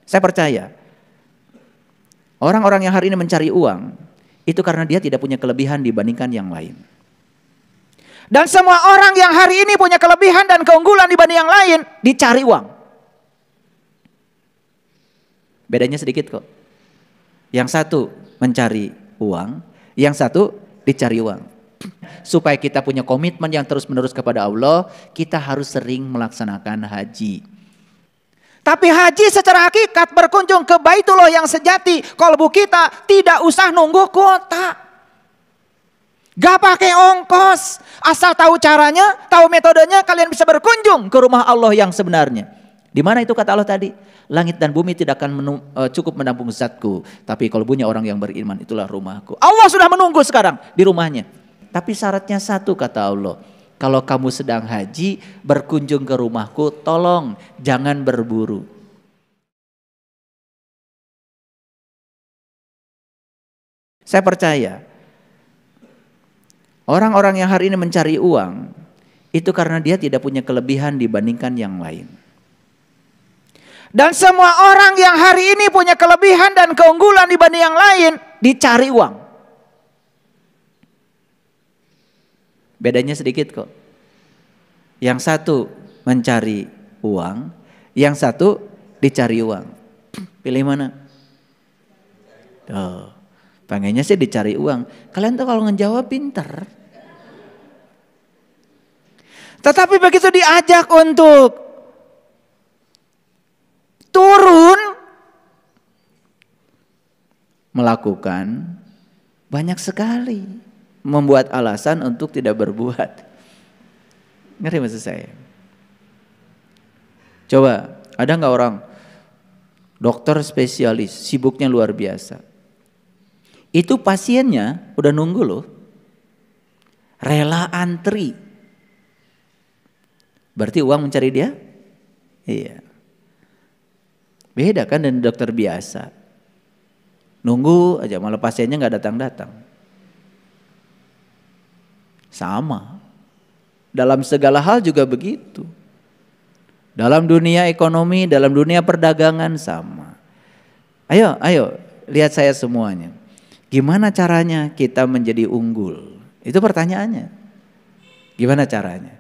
Saya percaya orang-orang yang hari ini mencari uang itu karena dia tidak punya kelebihan dibandingkan yang lain. Dan semua orang yang hari ini punya kelebihan dan keunggulan dibanding yang lain dicari uang. Bedanya sedikit kok. Yang satu mencari uang, yang satu dicari uang. Supaya kita punya komitmen yang terus-menerus kepada Allah, kita harus sering melaksanakan haji. Tapi haji secara hakikat berkunjung ke Baitullah yang sejati. Kalbu kita tidak usah nunggu kuota. Gak pakai ongkos. Asal tahu caranya, tahu metodenya, kalian bisa berkunjung ke rumah Allah yang sebenarnya. Di mana itu kata Allah tadi? Langit dan bumi tidak akan cukup menampung zatku. Tapi kalbunya orang yang beriman itulah rumahku. Allah sudah menunggu sekarang di rumahnya. Tapi syaratnya satu kata Allah. Kalau kamu sedang haji, berkunjung ke rumahku, tolong jangan berburu. Saya percaya, orang-orang yang hari ini mencari uang, itu karena dia tidak punya kelebihan dibandingkan yang lain. Dan semua orang yang hari ini punya kelebihan dan keunggulan dibanding yang lain, dicari uang. Bedanya sedikit kok. Yang satu mencari uang, yang satu dicari uang. Pilih mana? Oh, pengennya sih dicari uang. Kalian tuh kalau ngejawab pinter. Tetapi begitu diajak untuk turun melakukan, banyak sekali membuat alasan untuk tidak berbuat. Ngerti maksud saya? Coba, ada nggak orang dokter spesialis sibuknya luar biasa, itu pasiennya udah nunggu loh, rela antri, berarti uang mencari dia? Iya. Beda kan dengan dokter biasa, nunggu aja malah pasiennya nggak datang-datang. Sama. Dalam segala hal juga begitu. Dalam dunia ekonomi, dalam dunia perdagangan sama. Ayo lihat saya semuanya. Gimana caranya kita menjadi unggul? Itu pertanyaannya. Gimana caranya?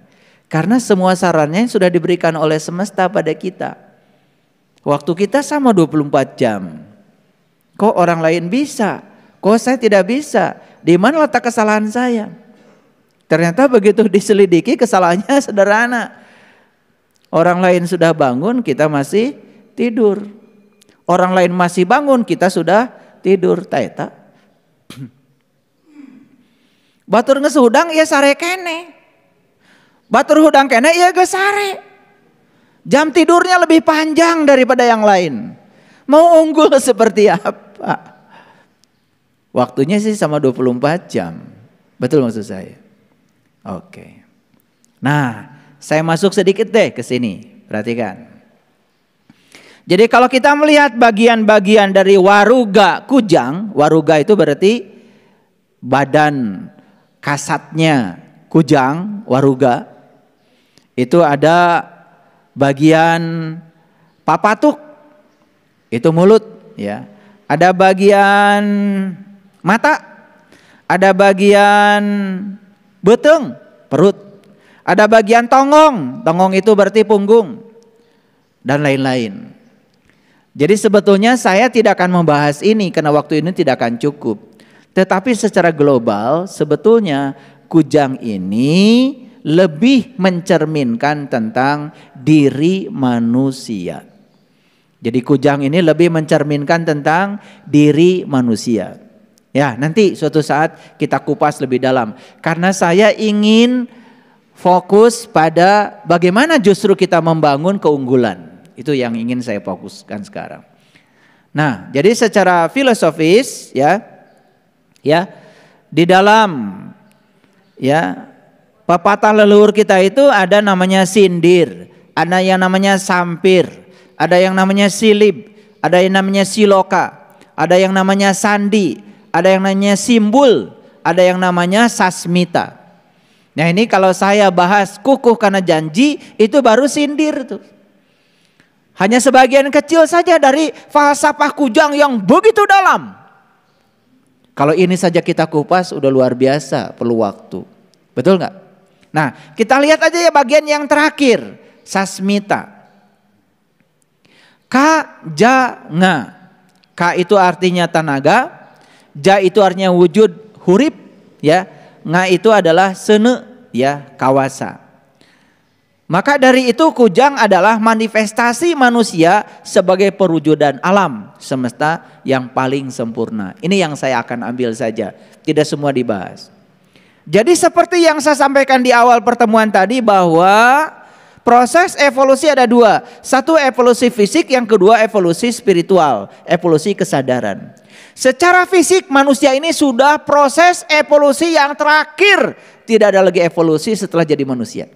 Karena semua sarannya sudah diberikan oleh semesta pada kita. Waktu kita sama 24 jam. Kok orang lain bisa? Kok saya tidak bisa? Di mana letak kesalahan saya? Ternyata begitu diselidiki kesalahannya sederhana. Orang lain sudah bangun, kita masih tidur. Orang lain masih bangun, kita sudah tidur. Taeta. Batur ngesudang ya sare kene. Batur hudang kene ya ge sare. Jam tidurnya lebih panjang daripada yang lain. Mau unggul seperti apa? Waktunya sih sama 24 jam. Betul maksud saya? Oke. Nah, saya masuk sedikit deh ke sini. Perhatikan. Jadi kalau kita melihat bagian-bagian dari waruga kujang, waruga itu berarti badan kasatnya kujang, waruga. Itu ada bagian papatuk, itu mulut ya. Ada bagian mata, ada bagian beteng, perut. Ada bagian tongong, tongong itu berarti punggung. Dan lain-lain. Jadi sebetulnya saya tidak akan membahas ini karena waktu ini tidak akan cukup. Tetapi secara global sebetulnya kujang ini lebih mencerminkan tentang diri manusia. Jadi kujang ini lebih mencerminkan tentang diri manusia. Ya, nanti suatu saat kita kupas lebih dalam. Karena saya ingin fokus pada bagaimana justru kita membangun keunggulan. Itu yang ingin saya fokuskan sekarang. Nah, jadi secara filosofis ya di dalam ya pepatah leluhur kita itu ada namanya sindir, ada yang namanya sampir, ada yang namanya silib, ada yang namanya siloka, ada yang namanya sandi, ada yang namanya simbul, ada yang namanya sasmita. Nah ini kalau saya bahas kukuh karena janji itu baru sindir tuh. Hanya sebagian kecil saja dari falsafah kujang yang begitu dalam. Kalau ini saja kita kupas udah luar biasa, perlu waktu. Betul nggak? Nah, kita lihat aja ya bagian yang terakhir, sasmita. Ka, ja, nga. Ka itu artinya tenaga, ja itu artinya wujud hurip, ya. Nga itu adalah sene, ya, kawasa. Maka dari itu kujang adalah manifestasi manusia sebagai perwujudan alam semesta yang paling sempurna. Ini yang saya akan ambil saja, tidak semua dibahas. Jadi seperti yang saya sampaikan di awal pertemuan tadi bahwa proses evolusi ada dua. Satu evolusi fisik, yang kedua evolusi spiritual, evolusi kesadaran. Secara fisik manusia ini sudah proses evolusi yang terakhir. Tidak ada lagi evolusi setelah jadi manusia.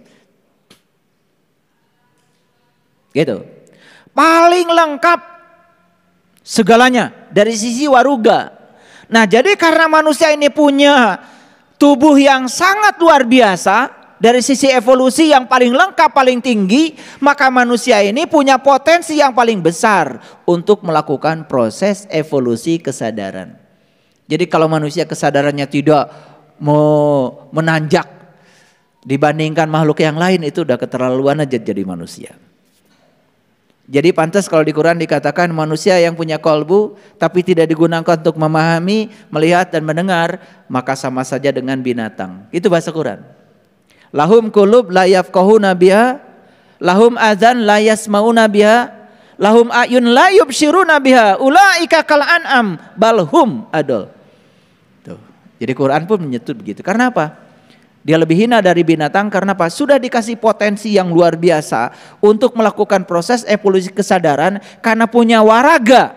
Gitu. Paling lengkap segalanya dari sisi waruga. Nah, jadi karena manusia ini punya tubuh yang sangat luar biasa dari sisi evolusi yang paling lengkap, paling tinggi, maka manusia ini punya potensi yang paling besar untuk melakukan proses evolusi kesadaran. Jadi kalau manusia kesadarannya tidak mau menanjak dibandingkan makhluk yang lain, itu udah keterlaluan aja jadi manusia. Jadi pantas kalau di Quran dikatakan manusia yang punya kolbu tapi tidak digunakan untuk memahami, melihat dan mendengar, maka sama saja dengan binatang. Itu bahasa Quran. Lahum qulub la yafqahuna biha, lahum adzan la yasmauna biha, lahum ayun la yubsiruna biha, ulaika kal an'am bal hum adol. Tuh. Jadi Quran pun menyebut begitu. Karena apa? Dia lebih hina dari binatang karena apa? Sudah dikasih potensi yang luar biasa untuk melakukan proses evolusi kesadaran karena punya waraga,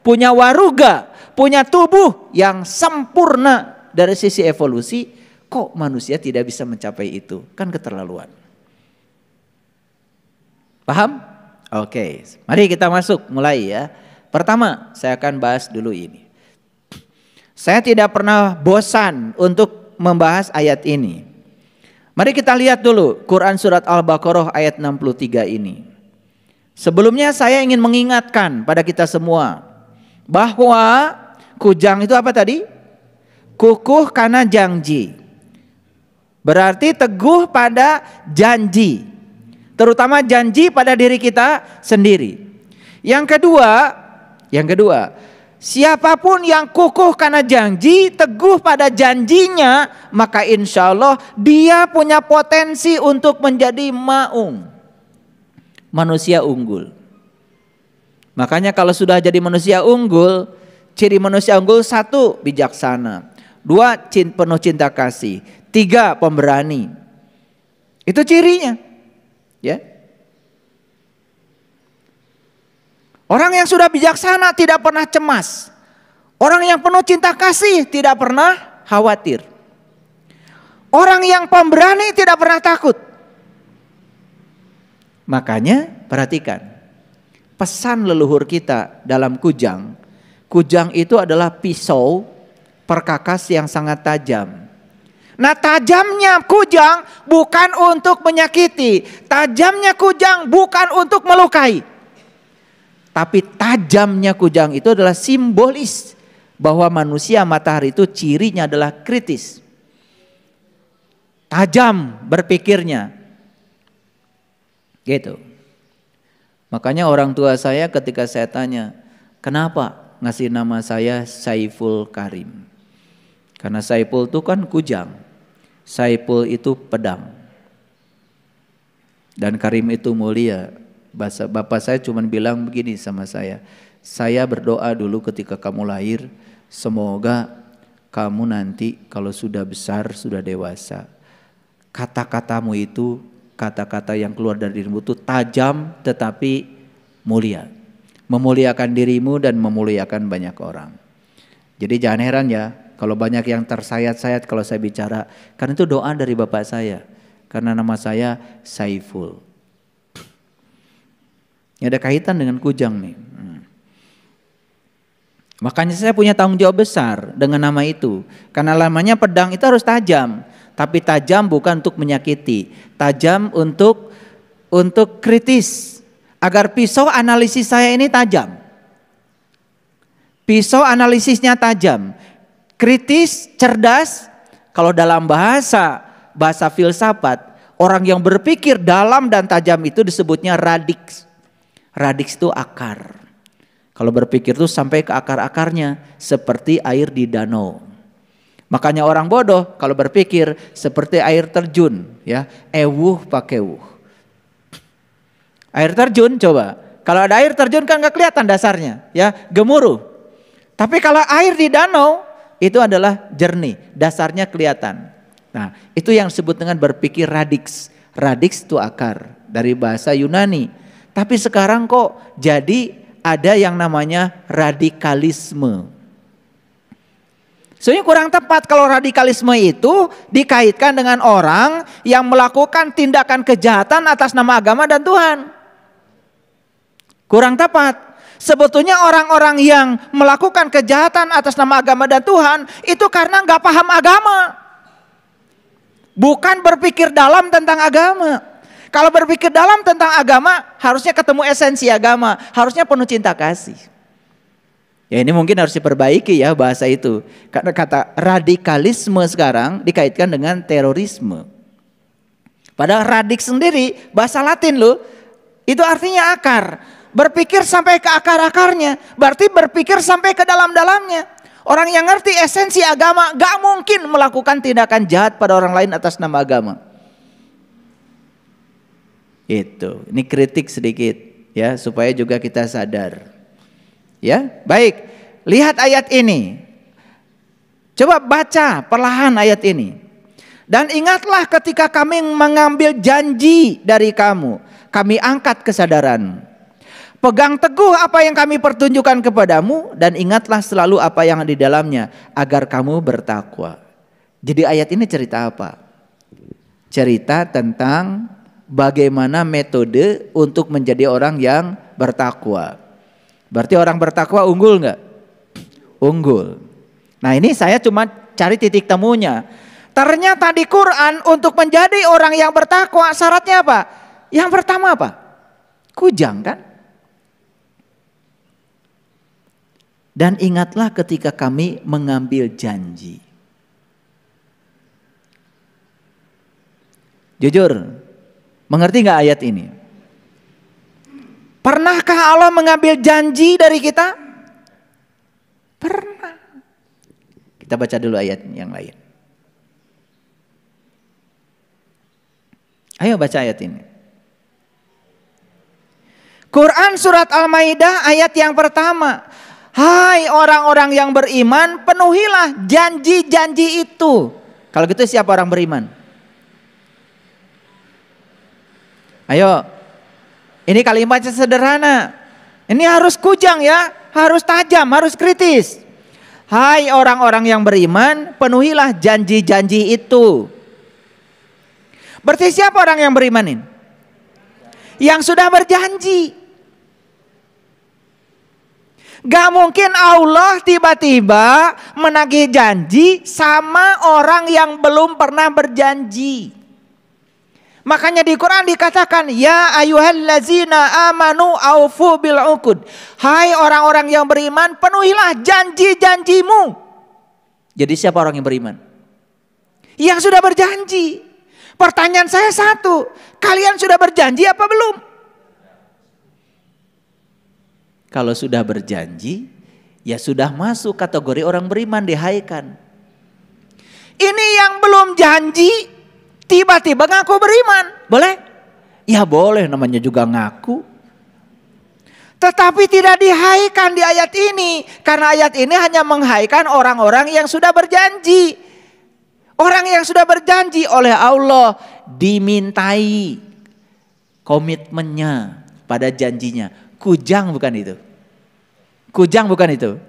punya waruga, punya tubuh yang sempurna dari sisi evolusi. Kok manusia tidak bisa mencapai itu? Kan keterlaluan. Paham? Oke, mari kita masuk mulai ya. Pertama, saya akan bahas dulu ini. Saya tidak pernah bosan untuk membahas ayat ini. Mari kita lihat dulu Quran surat Al-Baqarah ayat 63 ini. Sebelumnya saya ingin mengingatkan pada kita semua bahwa kujang itu apa tadi? Kukuh karena janji. Berarti teguh pada janji. Terutama janji pada diri kita sendiri. Yang kedua, siapapun yang kukuh karena janji, teguh pada janjinya, maka insya Allah dia punya potensi untuk menjadi maung, manusia unggul. Makanya kalau sudah jadi manusia unggul, ciri manusia unggul: 1, bijaksana, 2, penuh cinta kasih, 3, pemberani. Itu cirinya, ya. Orang yang sudah bijaksana tidak pernah cemas. Orang yang penuh cinta kasih tidak pernah khawatir. Orang yang pemberani tidak pernah takut. Makanya perhatikan pesan leluhur kita dalam kujang. Kujang itu adalah pisau perkakas yang sangat tajam. Nah, tajamnya kujang bukan untuk menyakiti. Tajamnya kujang bukan untuk melukai. Tapi tajamnya kujang itu adalah simbolis bahwa manusia matahari itu cirinya adalah kritis. Tajam berpikirnya. Gitu. Makanya orang tua saya ketika saya tanya, kenapa ngasih nama saya Saiful Karim? Karena Saiful itu kan kujang. Saiful itu pedang. Dan Karim itu mulia. Bapak saya cuma bilang begini sama saya berdoa dulu ketika kamu lahir, semoga kamu nanti kalau sudah besar, sudah dewasa, kata-katamu itu, kata-kata yang keluar dari dirimu itu tajam tetapi mulia, memuliakan dirimu dan memuliakan banyak orang. Jadi jangan heran ya kalau banyak yang tersayat-sayat kalau saya bicara, karena itu doa dari bapak saya, karena nama saya Saiful. Ini ada kaitan dengan kujang nih. Makanya saya punya tanggung jawab besar dengan nama itu. Karena namanya pedang itu harus tajam. Tapi tajam bukan untuk menyakiti. Tajam untuk kritis. agar pisau analisis saya ini tajam. Pisau analisisnya tajam, kritis, cerdas. Kalau dalam bahasa filsafat, orang yang berpikir dalam dan tajam itu disebutnya radix. Radix itu akar. Kalau berpikir itu sampai ke akar-akarnya, seperti air di danau. Makanya orang bodoh kalau berpikir seperti air terjun, ya, ewuh pakewuh. Air terjun coba, kalau ada air terjun kan nggak kelihatan dasarnya, ya, gemuruh. Tapi kalau air di danau itu adalah jernih, dasarnya kelihatan. Nah, itu yang disebut dengan berpikir radix. Radix itu akar dari bahasa Yunani. Tapi sekarang kok jadi ada yang namanya radikalisme. Sebenarnya kurang tepat kalau radikalisme itu dikaitkan dengan orang yang melakukan tindakan kejahatan atas nama agama dan Tuhan. Kurang tepat. Sebetulnya orang-orang yang melakukan kejahatan atas nama agama dan Tuhan itu karena nggak paham agama. Bukan berpikir dalam tentang agama. Kalau berpikir dalam tentang agama, harusnya ketemu esensi agama, harusnya penuh cinta kasih. Ya ini mungkin harus diperbaiki ya bahasa itu. Karena kata radikalisme sekarang dikaitkan dengan terorisme. Padahal radik sendiri bahasa Latin loh, itu artinya akar. Berpikir sampai ke akar-akarnya, berarti berpikir sampai ke dalam-dalamnya. Orang yang ngerti esensi agama gak mungkin melakukan tindakan jahat pada orang lain atas nama agama. Itu, ini kritik sedikit ya supaya juga kita sadar. Ya, baik. Lihat ayat ini. Coba baca perlahan ayat ini. Dan ingatlah ketika kami mengambil janji dari kamu, kami angkat kesadaran. Pegang teguh apa yang kami pertunjukkan kepadamu dan ingatlah selalu apa yang di dalamnya agar kamu bertakwa. Jadi ayat ini cerita apa? Cerita tentang bagaimana metode untuk menjadi orang yang bertakwa. Berarti orang bertakwa unggul nggak? Unggul. Nah ini saya cuma cari titik temunya. Ternyata di Quran untuk menjadi orang yang bertakwa syaratnya apa? Yang pertama apa? Kujang kan? Dan ingatlah ketika kami mengambil janji. Jujur, mengerti nggak ayat ini? Pernahkah Allah mengambil janji dari kita? Pernah. Kita baca dulu ayat yang lain. Ayo baca ayat ini. Quran surat Al-Maidah ayat yang pertama. Hai orang-orang yang beriman, penuhilah janji-janji itu. Kalau gitu siapa orang beriman? Ayo, ini kalimatnya sederhana. Ini harus kujang ya, harus tajam, harus kritis. Hai orang-orang yang beriman, penuhilah janji-janji itu. Berarti siapa orang yang beriman ini? Yang sudah berjanji. Gak mungkin Allah tiba-tiba menagih janji sama orang yang belum pernah berjanji. Makanya di Quran dikatakan, ya ayyuhallazina amanu aufu bil uqud. Hai orang-orang yang beriman, penuhilah janji-janjimu. Jadi siapa orang yang beriman? Yang sudah berjanji. Pertanyaan saya satu, kalian sudah berjanji apa belum? Kalau sudah berjanji, ya sudah masuk kategori orang beriman, dihaikan. Ini yang belum janji, tiba-tiba ngaku beriman, boleh? Ya boleh, namanya juga ngaku. Tetapi tidak dihaikan di ayat ini, karena ayat ini hanya menghaikan orang-orang yang sudah berjanji. Orang yang sudah berjanji oleh Allah dimintai komitmennya pada janjinya. Kujang bukan itu. Kujang bukan itu.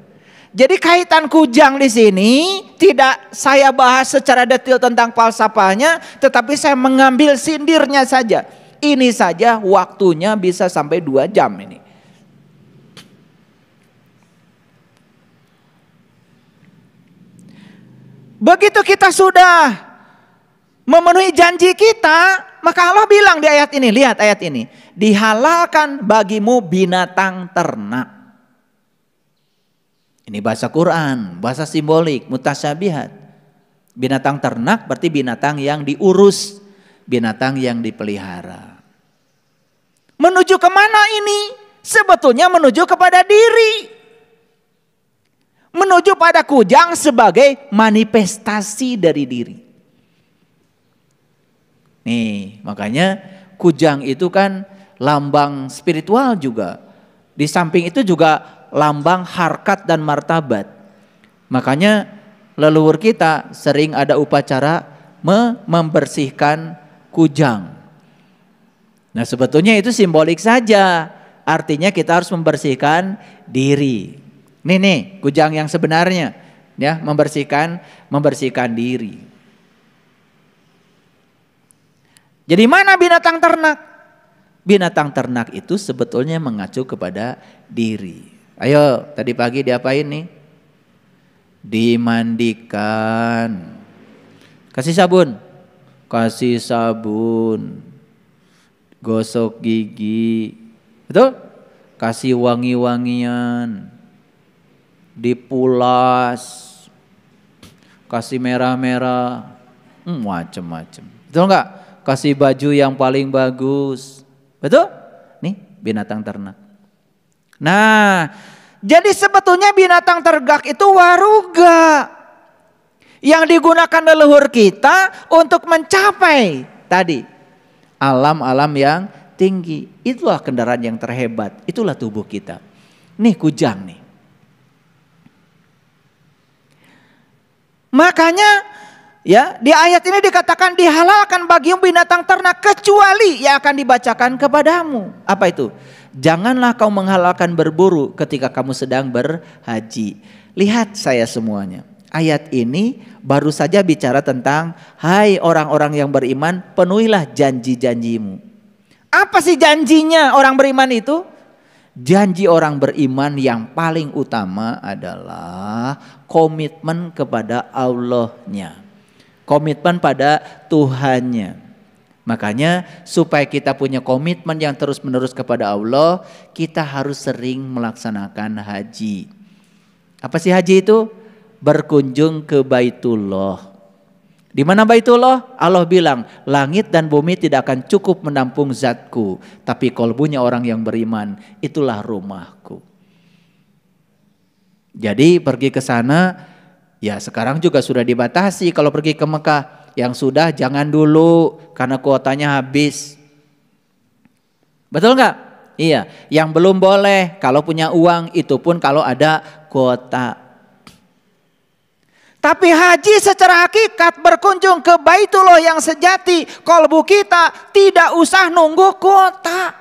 Jadi kaitan kujang di sini tidak saya bahas secara detail tentang falsafahnya, tetapi saya mengambil sindirnya saja. Ini saja waktunya bisa sampai 2 jam ini. Begitu kita sudah memenuhi janji kita, Maka Allah bilang di ayat ini, lihat ayat ini. Dihalalkan bagimu binatang ternak. Ini bahasa Quran, bahasa simbolik, mutasyabihat. Binatang ternak berarti binatang yang diurus, binatang yang dipelihara. Menuju kemana ini? Sebetulnya menuju kepada diri. Menuju pada kujang sebagai manifestasi dari diri. Nih, makanya kujang itu kan lambang spiritual juga. Di samping itu juga lambang harkat dan martabat. Makanya leluhur kita sering ada upacara membersihkan kujang. Nah, sebetulnya itu simbolik saja. Artinya kita harus membersihkan diri. Nih kujang yang sebenarnya, ya, membersihkan diri. Jadi mana binatang ternak? Binatang ternak itu sebetulnya mengacu kepada diri. Ayo, tadi pagi diapain nih? Dimandikan. Kasih sabun. Gosok gigi. Betul? Kasih wangi-wangian. Dipulas. Kasih merah-merah. Macem-macem. Betul enggak? Kasih baju yang paling bagus. Betul? Nih binatang ternak. Nah, jadi sebetulnya binatang ternak itu waruga. Yang digunakan leluhur kita untuk mencapai tadi alam-alam yang tinggi. Itulah kendaraan yang terhebat. Itulah tubuh kita. Nih kujang nih. Makanya ya di ayat ini dikatakan dihalalkan bagimu binatang ternak kecuali yang akan dibacakan kepadamu. Apa itu? Janganlah kau menghalalkan berburu ketika kamu sedang berhaji. Lihat saya semuanya. Ayat ini baru saja bicara tentang hai orang-orang yang beriman, penuhilah janji-janjimu. Apa sih janjinya orang beriman itu? Janji orang beriman yang paling utama adalah komitmen kepada Allahnya. Komitmen pada Tuhannya. Makanya supaya kita punya komitmen yang terus-menerus kepada Allah, kita harus sering melaksanakan haji. Apa sih haji itu? Berkunjung ke Baitullah. Di mana Baitullah? Allah bilang, langit dan bumi tidak akan cukup menampung zatku, tapi kolbunya orang yang beriman, itulah rumahku. Jadi pergi ke sana, ya sekarang juga sudah dibatasi kalau pergi ke Mekah. Yang sudah jangan dulu karena kuotanya habis. Betul nggak? Iya. Yang belum boleh kalau punya uang, itu pun kalau ada kuota. Tapi haji secara hakikat berkunjung ke Baitullah yang sejati. Kolbu kita tidak usah nunggu kuota.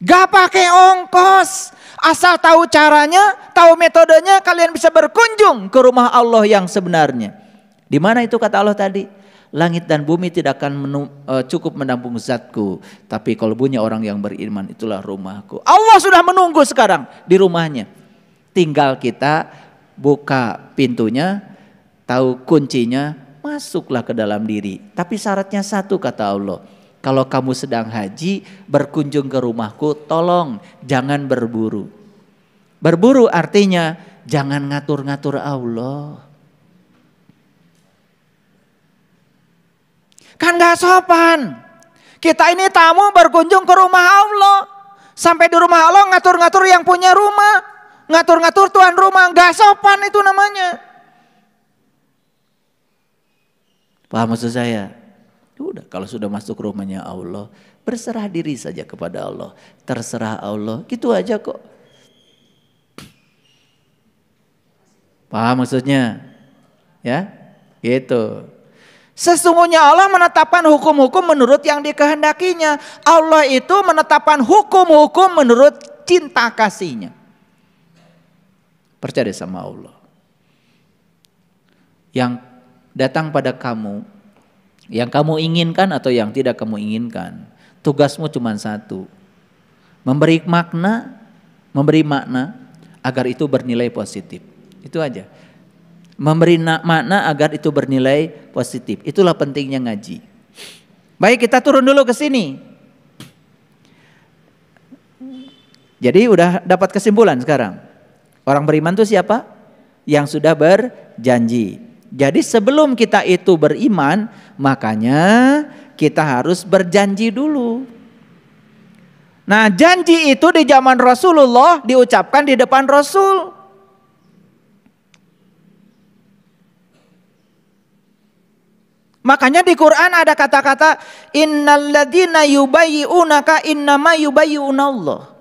Gak pakai ongkos. Asal tahu caranya, tahu metodenya, kalian bisa berkunjung ke rumah Allah yang sebenarnya. Di mana itu kata Allah tadi? Langit dan bumi tidak akan cukup menampung zatku, tapi kolbunya orang yang beriman itulah rumahku. Allah sudah menunggu sekarang di rumahnya. Tinggal kita buka pintunya, tahu kuncinya, masuklah ke dalam diri. Tapi syaratnya satu kata Allah. Kalau kamu sedang haji, berkunjung ke rumahku, tolong jangan berburu. Berburu artinya jangan ngatur-ngatur Allah. Kan gak sopan. Kita ini tamu berkunjung ke rumah Allah. Sampai di rumah Allah ngatur-ngatur yang punya rumah. Ngatur-ngatur tuan rumah. Gak sopan itu namanya. Paham maksud saya? Udah, kalau sudah masuk rumahnya Allah, berserah diri saja kepada Allah. Terserah Allah, gitu aja kok. Paham maksudnya? Ya, gitu. Sesungguhnya Allah menetapkan hukum-hukum menurut yang dikehendakinya. Allah itu menetapkan hukum-hukum menurut cinta kasihnya. Percaya sama Allah. Yang datang pada kamu, yang kamu inginkan atau yang tidak kamu inginkan, tugasmu cuma satu. Memberi makna agar itu bernilai positif. Itu aja. Memberi makna agar itu bernilai positif. Itulah pentingnya ngaji. Baik, kita turun dulu ke sini. Jadi udah dapat kesimpulan sekarang. Orang beriman itu siapa? Yang sudah berjanji. Jadi sebelum kita itu beriman, makanya kita harus berjanji dulu. Nah, janji itu di zaman Rasulullah diucapkan di depan Rasul. Makanya di Quran ada kata-kata innalladzina yubayyi'unaka innama yubayyi'unallah.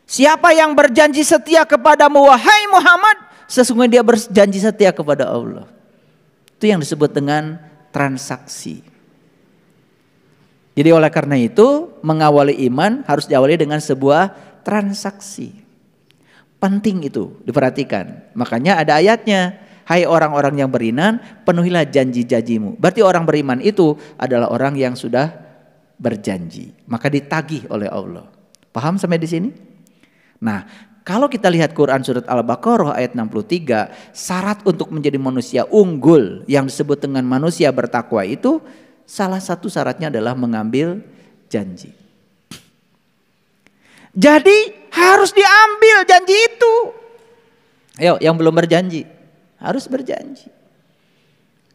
Siapa yang berjanji setia kepadamu wahai Muhammad, sesungguhnya dia berjanji setia kepada Allah. Itu yang disebut dengan transaksi. Jadi oleh karena itu mengawali iman harus diawali dengan sebuah transaksi. Penting itu diperhatikan. Makanya ada ayatnya. Hai orang-orang yang beriman, penuhilah janji-janjimu. Berarti orang beriman itu adalah orang yang sudah berjanji. Maka ditagih oleh Allah. Paham sampai di sini? Nah, kalau kita lihat Quran surat Al-Baqarah ayat 63, syarat untuk menjadi manusia unggul yang disebut dengan manusia bertakwa itu salah satu syaratnya adalah mengambil janji. Jadi harus diambil janji itu. Ayo, yang belum berjanji harus berjanji.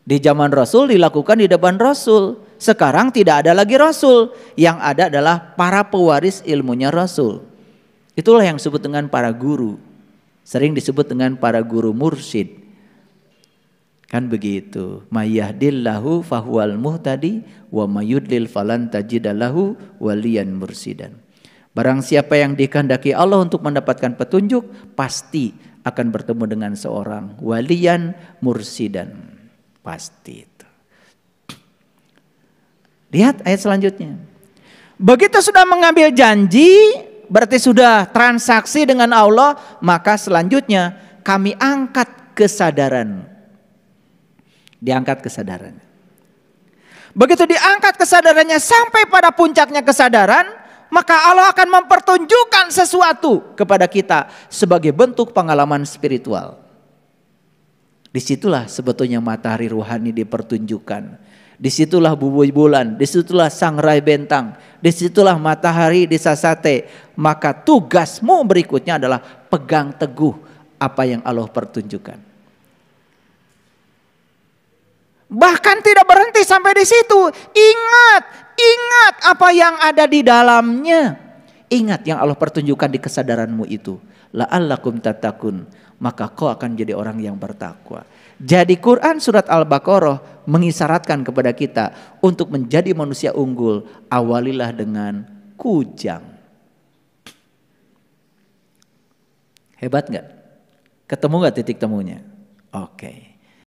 Di zaman Rasul dilakukan di depan Rasul. Sekarang tidak ada lagi Rasul. Yang ada adalah para pewaris ilmunya Rasul. Itulah yang disebut dengan para guru. Sering disebut dengan para guru mursyid. Kan begitu. Mayyahdillahu fahuwal muhtadi wa mayudlil falan tajidalahu waliyan mursidan. Barang siapa yang dikehendaki Allah untuk mendapatkan petunjuk, pasti akan bertemu dengan seorang waliyan mursidan. Pasti itu. Lihat ayat selanjutnya. Begitu sudah mengambil janji, berarti sudah transaksi dengan Allah, maka selanjutnya kami angkat kesadaran. Diangkat kesadarannya. Begitu diangkat kesadarannya sampai pada puncaknya kesadaran, maka Allah akan mempertunjukkan sesuatu kepada kita sebagai bentuk pengalaman spiritual. Disitulah sebetulnya matahari rohani dipertunjukkan. Disitulah bubuy bulan, disitulah sangrai bentang, disitulah matahari disasate. Maka tugasmu berikutnya adalah pegang teguh apa yang Allah pertunjukkan. Bahkan tidak berhenti sampai di situ. Ingat apa yang ada di dalamnya. Ingat yang Allah pertunjukkan di kesadaranmu itu. La'allakum tattaqun. Maka kau akan jadi orang yang bertakwa. Jadi Quran surat Al-Baqarah mengisyaratkan kepada kita untuk menjadi manusia unggul. Awalilah dengan kujang. Hebat gak? Ketemu gak titik temunya? Oke.